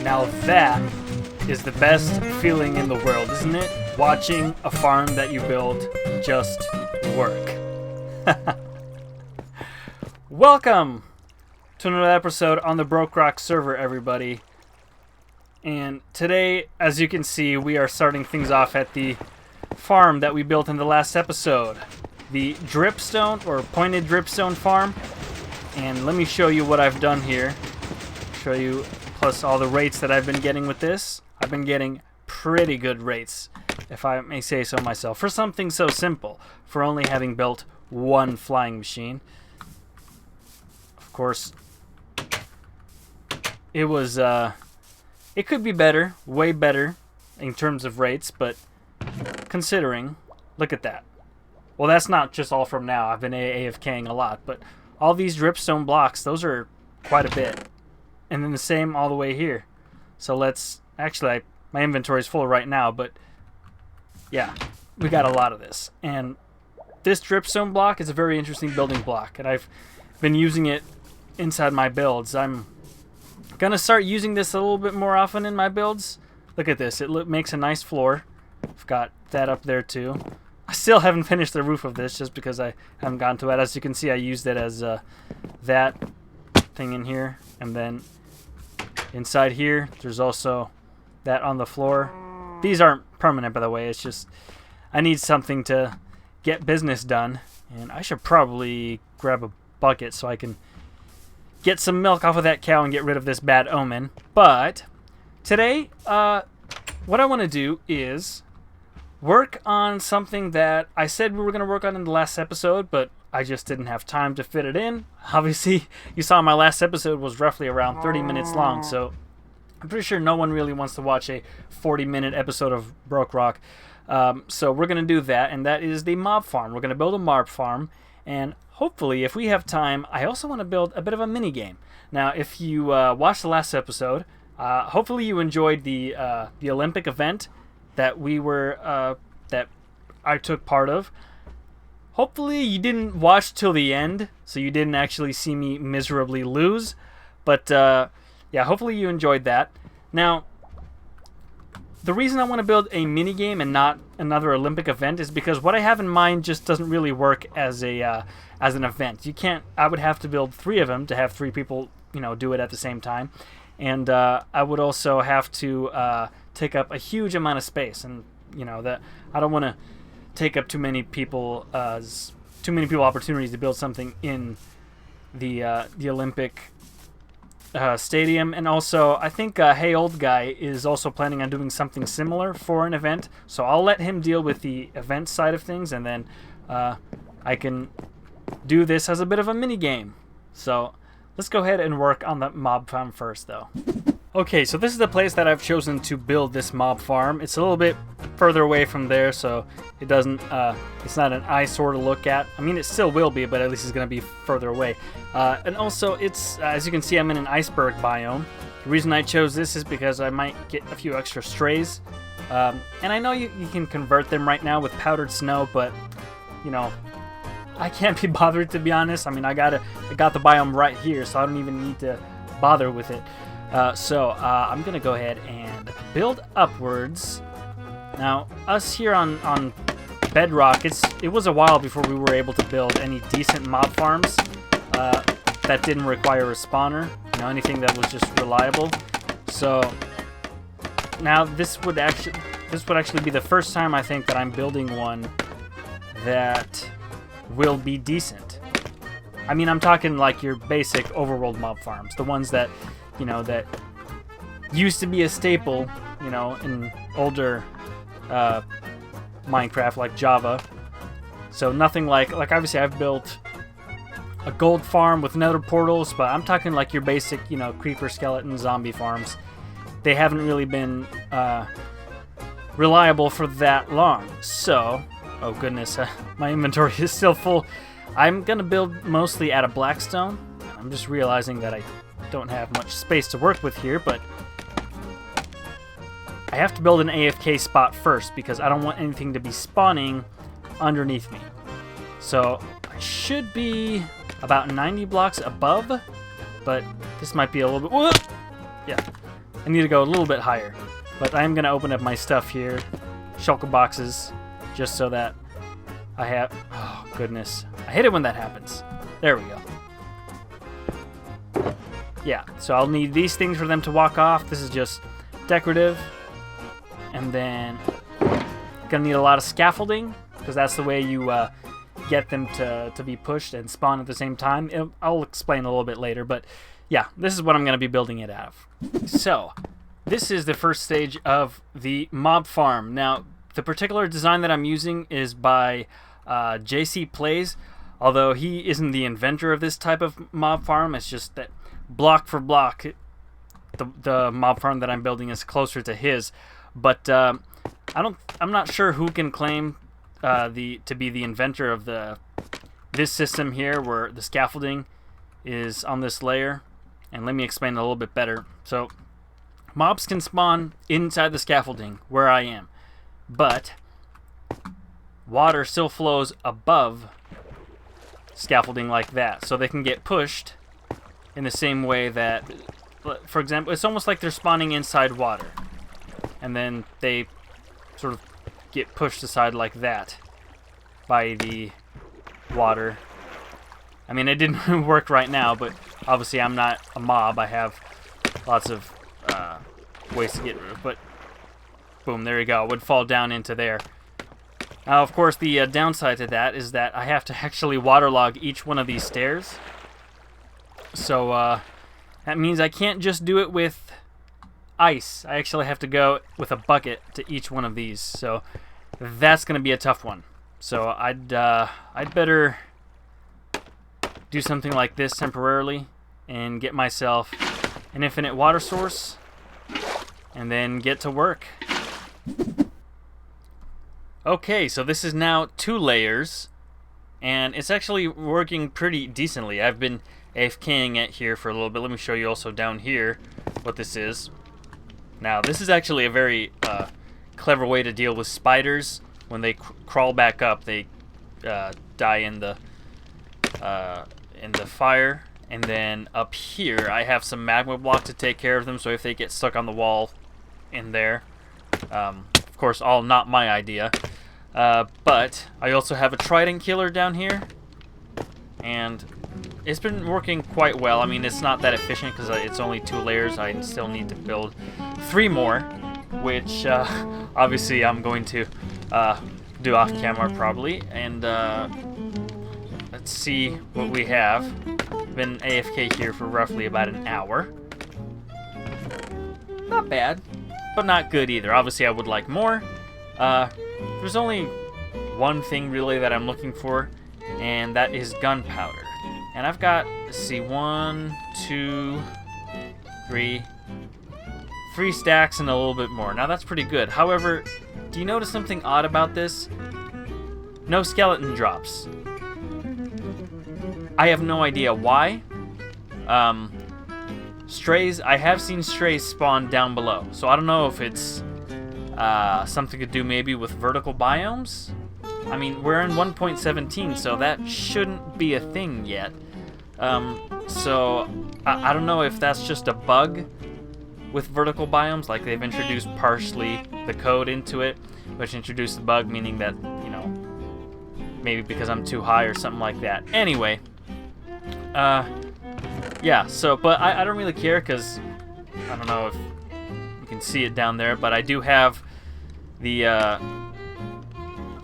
Now that is the best feeling in the world, isn't it? Watching a farm that you build just work. Welcome to another episode on the BrokeRock server, everybody. And today, as you can see, we are starting things off at the farm that we built in the last episode. The dripstone, or pointed dripstone farm. And let me show you what I've done here. Show you, plus all the rates that I've been getting with this. I've been getting pretty good rates, if I may say so myself, for something so simple, for only having built one flying machine. Of course, it was, it could be better, way better, in terms of rates, but considering, look at that. Well, that's not just all from now. I've been AFKing a lot, but all these dripstone blocks, those are quite a bit. And then the same all the way here. So let's, actually, my inventory is full right now, but yeah, we got a lot of this. And this dripstone block is a very interesting building block, and I've been using it inside my builds. I'm gonna start using this a little bit more often in my builds. Look at this, it makes a nice floor. I've got that up there too. I still haven't finished the roof of this just because I haven't gotten to it. As you can see, I used it as that thing in here, and then inside here there's also that on the floor. These aren't permanent, by the way. It's just I need something to get business done, and I should probably grab a bucket so I can get some milk off of that cow and get rid of this bad omen. But today, what I want to do is work on something that I said we were going to work on in the last episode, but I just didn't have time to fit it in. Obviously, you saw my last episode was roughly around 30 minutes long, so I'm pretty sure no one really wants to watch a 40-minute episode of BrokeRock. So we're going to do that, and that is the mob farm. We're going to build a mob farm, and hopefully, if we have time, I also want to build a bit of a mini game. Now, if you watched the last episode, hopefully you enjoyed the Olympic event that that I took part of. Hopefully you didn't watch till the end, so you didn't actually see me miserably lose. But yeah, hopefully you enjoyed that. Now, the reason I want to build a mini game and not another Olympic event is because what I have in mind just doesn't really work as an event. You can't. I would have to build 3 of them to have 3 people, do it at the same time, and I would also have to take up a huge amount of space, and that I don't want to take up too many people opportunities to build something in the Olympic stadium. And also, I think Hey Old Guy is also planning on doing something similar for an event, so I'll let him deal with the event side of things, and then I can do this as a bit of a mini game. So let's go ahead and work on the mob farm first, though. Okay, so this is the place that I've chosen to build this mob farm. It's a little bit further away from there, so it doesn't, it's not an eyesore to look at. I mean, it still will be, but at least it's going to be further away. And also, it's, as you can see, I'm in an iceberg biome. The reason I chose this is because I might get a few extra strays. And I know you can convert them right now with powdered snow, but, I can't be bothered, to be honest. I mean, I got the biome right here, so I don't even need to bother with it. So I'm going to go ahead and build upwards. Now, us here on Bedrock, it was a while before we were able to build any decent mob farms that didn't require a spawner, anything that was just reliable. So now this would actually be the first time, I think, that I'm building one that will be decent. I mean, I'm talking like your basic overworld mob farms, the ones that that used to be a staple, in older Minecraft, like Java. So nothing like obviously I've built a gold farm with nether portals, but I'm talking like your basic, creeper, skeleton, zombie farms. They haven't really been reliable for that long. So, oh goodness, my inventory is still full. I'm gonna build mostly out of blackstone. I'm just realizing that I don't have much space to work with here, but I have to build an AFK spot first because I don't want anything to be spawning underneath me. So I should be about 90 blocks above, but this might be a little bit... Whoa! Yeah, I need to go a little bit higher. But I am going to open up my stuff here, shulker boxes, just so that I have... Oh, goodness. I hate it when that happens. There we go. Yeah, so I'll need these things for them to walk off. This is just decorative. And then gonna need a lot of scaffolding, because that's the way you get them to be pushed and spawn at the same time. I'll explain a little bit later, but yeah, this is what I'm gonna be building it out of. So, this is the first stage of the mob farm. Now, the particular design that I'm using is by JC Plays, although he isn't the inventor of this type of mob farm. It's just that block for block, the mob farm that I'm building is closer to his. But I'm not sure who can claim to be the inventor of this system here, where the scaffolding is on this layer. And let me explain it a little bit better. So, mobs can spawn inside the scaffolding where I am, but water still flows above scaffolding like that, so they can get pushed in the same way that, for example, it's almost like they're spawning inside water, and then they sort of get pushed aside like that by the water. I mean, it didn't work right now, but obviously I'm not a mob. I have lots of ways to get rid of, but boom, there you go. It would fall down into there. Now, of course, the downside to that is that I have to actually waterlog each one of these stairs. So that means I can't just do it with ice. I actually have to go with a bucket to each one of these. So that's going to be a tough one. So I'd better do something like this temporarily and get myself an infinite water source and then get to work. Okay, so this is now 2 layers, and it's actually working pretty decently. I've been AFKing it here for a little bit. Let me show you also down here what this is. Now, this is actually a very clever way to deal with spiders. When they crawl back up, they die in the fire. And then up here, I have some magma block to take care of them, so if they get stuck on the wall in there, of course, all not my idea. But I also have a trident killer down here, and it's been working quite well. I mean, it's not that efficient because it's only 2 layers. I still need to build 3 more, which obviously I'm going to do off camera probably. And let's see what we have. Been AFK here for roughly about an hour. Not bad, but not good either. Obviously, I would like more. There's only one thing really that I'm looking for, and that is gunpowder. And I've got, let's see, 1, 2, 3 stacks and a little bit more. Now that's pretty good. However, do you notice something odd about this? No skeleton drops. I have no idea why. Strays, I have seen strays spawn down below, so I don't know if it's something to do maybe with vertical biomes. I mean, we're in 1.17, so that shouldn't be a thing yet. So I don't know if that's just a bug with vertical biomes, like they've introduced partially the code into it, which introduced the bug, meaning that, you know, maybe because I'm too high or something like that. Anyway, yeah, so, but I don't really care, because I don't know if you can see it down there, but I do have the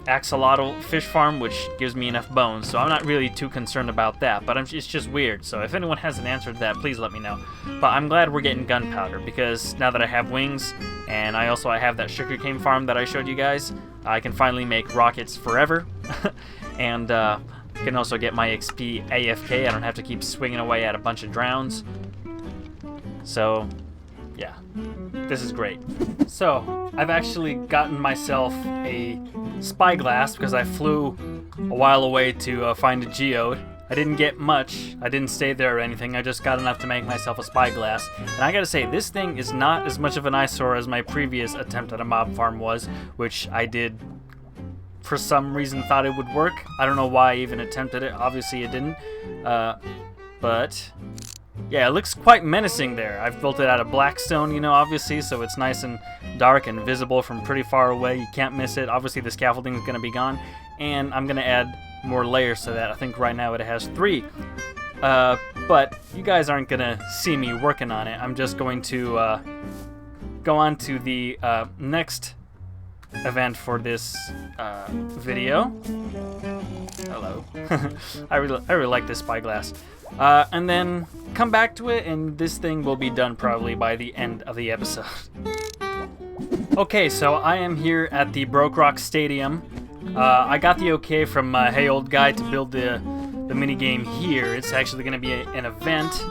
axolotl fish farm, which gives me enough bones, so I'm not really too concerned about that, but it's just weird. So if anyone has an answer to that, please let me know. But I'm glad we're getting gunpowder, because now that I have wings, and I have that sugarcane farm that I showed you guys, I can finally make rockets forever. And can also get my XP AFK. I don't have to keep swinging away at a bunch of drowns. So yeah, this is great. So I've actually gotten myself a spyglass because I flew a while away to find a geode. I didn't get much. I didn't stay there or anything. I just got enough to make myself a spyglass. And I gotta say, this thing is not as much of an eyesore as my previous attempt at a mob farm was, which I did for some reason thought it would work. I don't know why I even attempted it. Obviously it didn't. But Yeah, it looks quite menacing there. I've built it out of black stone, you know, obviously, so it's nice and dark and visible from pretty far away. You can't miss it. Obviously, the scaffolding is going to be gone, and I'm going to add more layers to that. I think right now it has 3. But you guys aren't going to see me working on it. I'm just going to go on to the next event for this video. Hello. I really like this spyglass. And then come back to it, and this thing will be done probably by the end of the episode. Okay, so I am here at the BrokeRock Stadium. I got the okay from Hey Old Guy to build the minigame here. It's actually going to be an event,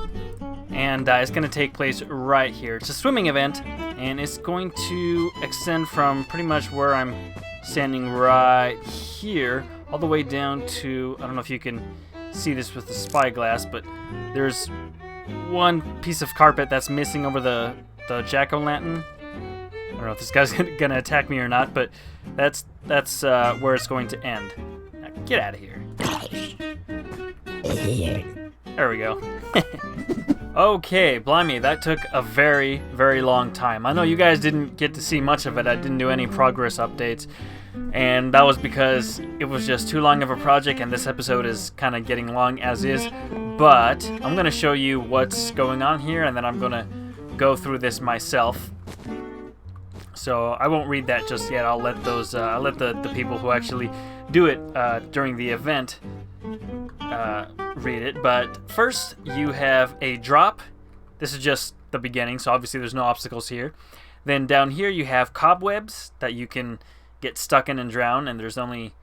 and it's going to take place right here. It's a swimming event, and it's going to extend from pretty much where I'm standing right here all the way down to, I don't know if you can see this with the spyglass, but there's one piece of carpet that's missing over the jack-o'-lantern. I don't know if this guy's gonna attack me or not, but that's where it's going to end. Now, get out of here. There we go. Okay, blimey, that took a very, very long time. I know you guys didn't get to see much of it. I didn't do any progress updates, and that was because it was just too long of a project, and this episode is kind of getting long as is. But I'm going to show you what's going on here, and then I'm going to go through this myself. So I won't read that just yet. I'll let those I'll let the people who actually do it during the event read it. But first, you have a drop. This is just the beginning, so obviously there's no obstacles here. Then down here you have cobwebs that you can get stuck in and drown, and there's only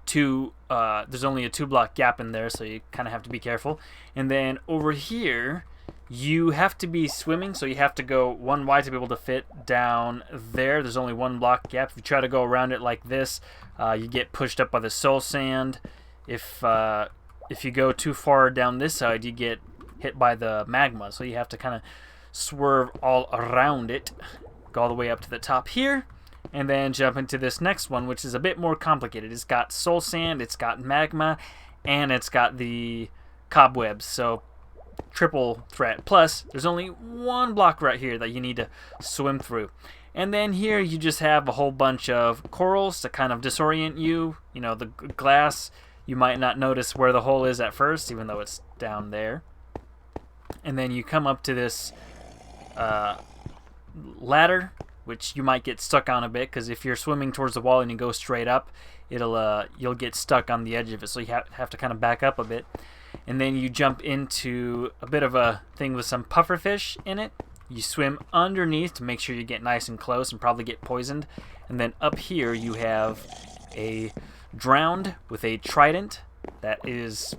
a 2-block gap in there, so you kind of have to be careful. And then over here you have to be swimming, so you have to go 1 wide to be able to fit down there. There's only 1 block gap. If you try to go around it like this, you get pushed up by the soul sand. If you go too far down this side, you get hit by the magma, so you have to kind of swerve all around it, go all the way up to the top here, and then jump into this next one, which is a bit more complicated. It's got soul sand, it's got magma, and it's got the cobwebs, so triple threat. Plus, there's only 1 block right here that you need to swim through. And then here you just have a whole bunch of corals to kind of disorient you. You know, the glass, you might not notice where the hole is at first, even though it's down there. And then you come up to this ladder, which you might get stuck on a bit, because if you're swimming towards the wall and you go straight up, you'll get stuck on the edge of it, so you have to kind of back up a bit. And then you jump into a bit of a thing with some pufferfish in it. You swim underneath to make sure you get nice and close and probably get poisoned. And then up here you have a drowned with a trident that is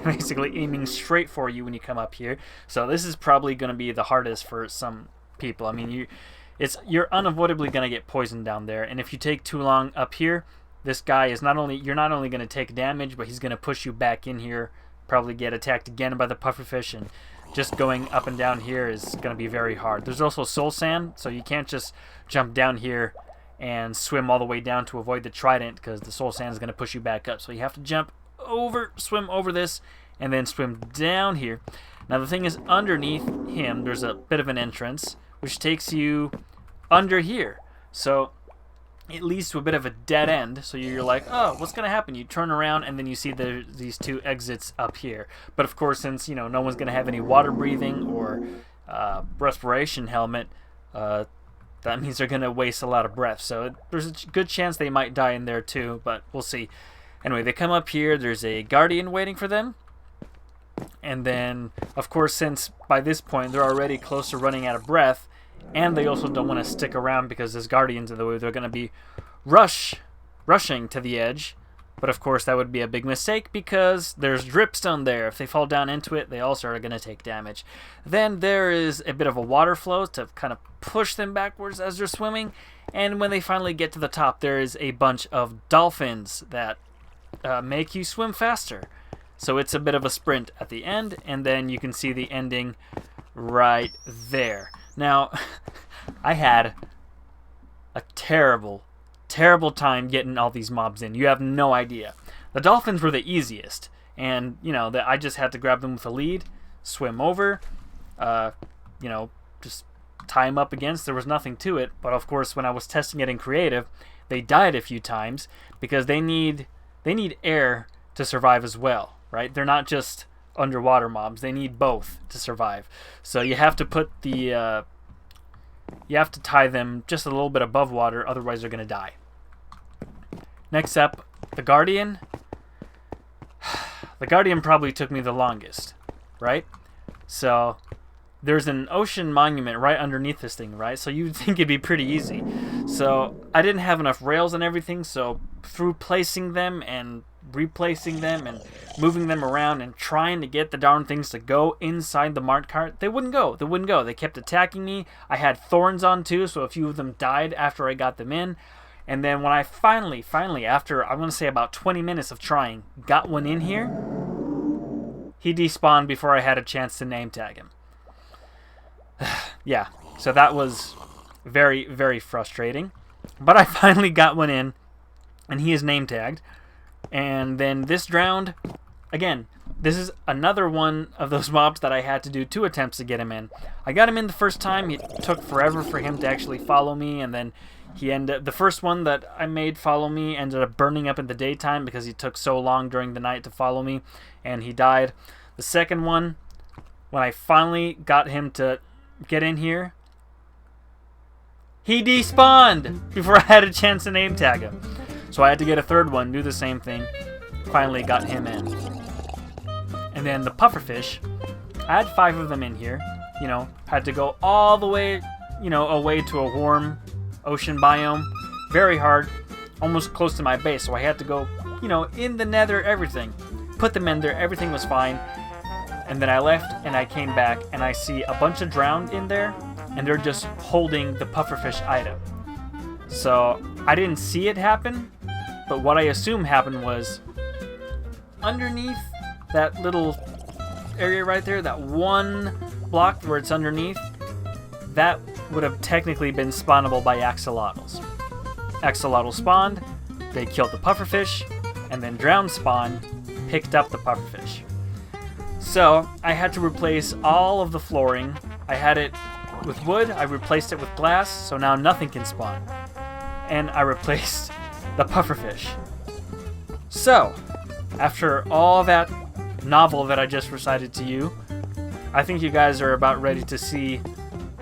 basically aiming straight for you when you come up here. So this is probably going to be the hardest for some people. I mean, you're unavoidably going to get poisoned down there, and if you take too long up here, this guy is you're not only going to take damage, but he's going to push you back in here, probably get attacked again by the pufferfish, and just going up and down here is going to be very hard. There's also soul sand, so you can't just jump down here and swim all the way down to avoid the trident, because the soul sand is going to push you back up. So you have to swim over this, and then swim down here. Now the thing is, underneath him there's a bit of an entrance which takes you under here, so it leads to a bit of a dead end. So you're like, oh, what's gonna happen? You turn around and then you see these 2 exits up here. But of course, since no one's gonna have any water breathing or respiration helmet, that means they're gonna waste a lot of breath, so there's a good chance they might die in there too, but we'll see. Anyway, they come up here, there's a guardian waiting for them. And then, of course, since by this point they're already close to running out of breath, and they also don't want to stick around because there's guardians in the way, they're going to be rushing to the edge. But of course, that would be a big mistake because there's dripstone there. If they fall down into it, they also are going to take damage. Then there is a bit of a water flow to kind of push them backwards as they're swimming. And when they finally get to the top, there is a bunch of dolphins that make you swim faster. So it's a bit of a sprint at the end, and then you can see the ending right there. Now, I had a terrible time getting all these mobs in. You have no idea. The dolphins were the easiest, and I just had to grab them with a lead. swim over, you know, just tie them up against. There was nothing to it. But of course, when I was testing it in creative, they died a few times because they need air to survive as well, right? They're not just underwater mobs. They need both to survive. So you have to put the you have to tie them just a little bit above water, otherwise they're gonna die. Next up, the Guardian. The Guardian probably took me the longest, right? So there's an ocean monument right underneath this thing, right? So you'd think it'd be pretty easy. So I didn't have enough rails and everything, so through placing them and replacing them and moving them around and trying to get the darn things to go inside the mart cart, they wouldn't go. They wouldn't go. They kept attacking me. I had thorns on too, so a few of them died after I got them in. And then when I finally, after I'm going to say about 20 minutes of trying, got one in here, he despawned before I had a chance to name tag him. Yeah, so that was very, very frustrating. But I finally got one in, and he is name tagged. And then this drowned. Again, this is another one of those mobs that I had to do 2 attempts to get him in. I got him in the first time. It took forever for him to actually follow me, and then the first one that I made follow me ended up burning up in the daytime because he took so long during the night to follow me, and he died. The second one, when I finally got him to get in here, he despawned before I had a chance to name tag him. So I had to get a third one, do the same thing. Finally got him in. And then the pufferfish, I had 5 of them in here. You know, had to go all the way, you know, away to a warm ocean biome. Very hard, almost close to my base. So I had to go, you know, in the nether, everything. Put them in there, everything was fine. And then I left and I came back and I see a bunch of drowned in there, and they're just holding the pufferfish item. So I didn't see it happen, but what I assume happened was underneath that little area right there, that one block where it's underneath, that would have technically been spawnable by axolotls. Axolotl spawned, they killed the pufferfish, and then drowned spawned, picked up the pufferfish. So I had to replace all of the flooring. I had it with wood, I replaced it with glass, so now nothing can spawn. And I replaced the pufferfish. So, after all that novel that I just recited to you, I think you guys are about ready to see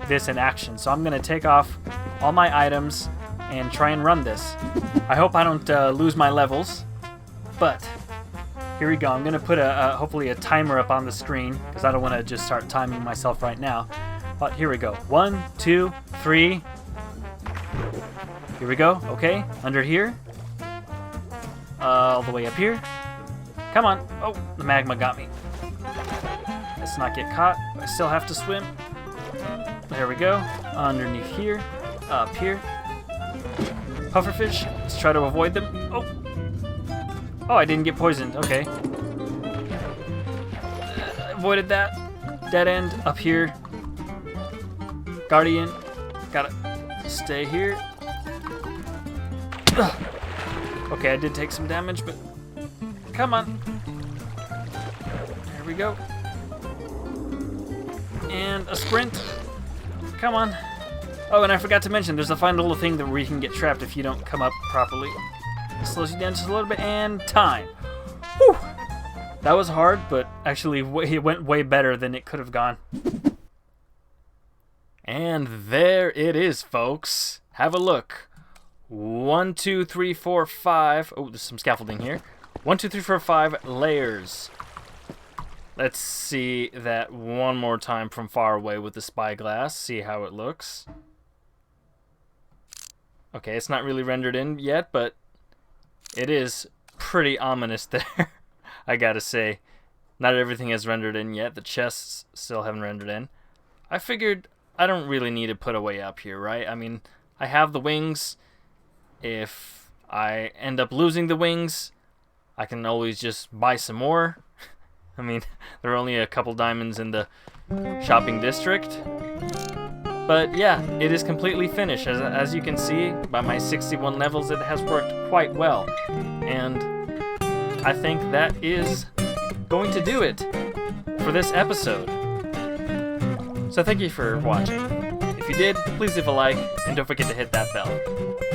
this in action. So I'm going to take off all my items and try and run this. I hope I don't lose my levels, but here we go. I'm going to put hopefully a timer up on the screen because I don't want to just start timing myself right now. But here we go. 1, 2, 3. Here we go. Okay, under here. All the way up here. Come on. Oh, the magma got me. Let's not get caught. I still have to swim. There we go. Underneath here. Up here. Pufferfish. Let's try to avoid them. Oh. Oh, I didn't get poisoned. Okay. Avoided that. Dead end. Up here. Guardian. Gotta stay here. Ugh. Okay, I did take some damage, but come on. There we go. And a sprint. Come on. Oh, and I forgot to mention, there's a fine little thing where you can get trapped if you don't come up properly. It slows you down just a little bit, and time. Whew. That was hard, but actually it went way better than it could have gone. And there it is, folks. Have a look. 1, 2, 3, 4, 5. Oh, there's some scaffolding here. 1, 2, 3, 4, 5 layers. Let's see that one more time from far away with the spyglass. See how it looks. Okay, it's not really rendered in yet, but it is pretty ominous there. I gotta say. Not everything is rendered in yet. The chests still haven't rendered in. I figured I don't really need to put a way up here, right? I mean, I have the wings. If I end up losing the wings, I can always just buy some more. I mean, there are only a couple diamonds in the shopping district. But yeah, it is completely finished. As you can see, by my 61 levels, it has worked quite well. And I think that is going to do it. for this episode. So thank you for watching. If you did, please leave a like, and don't forget to hit that bell.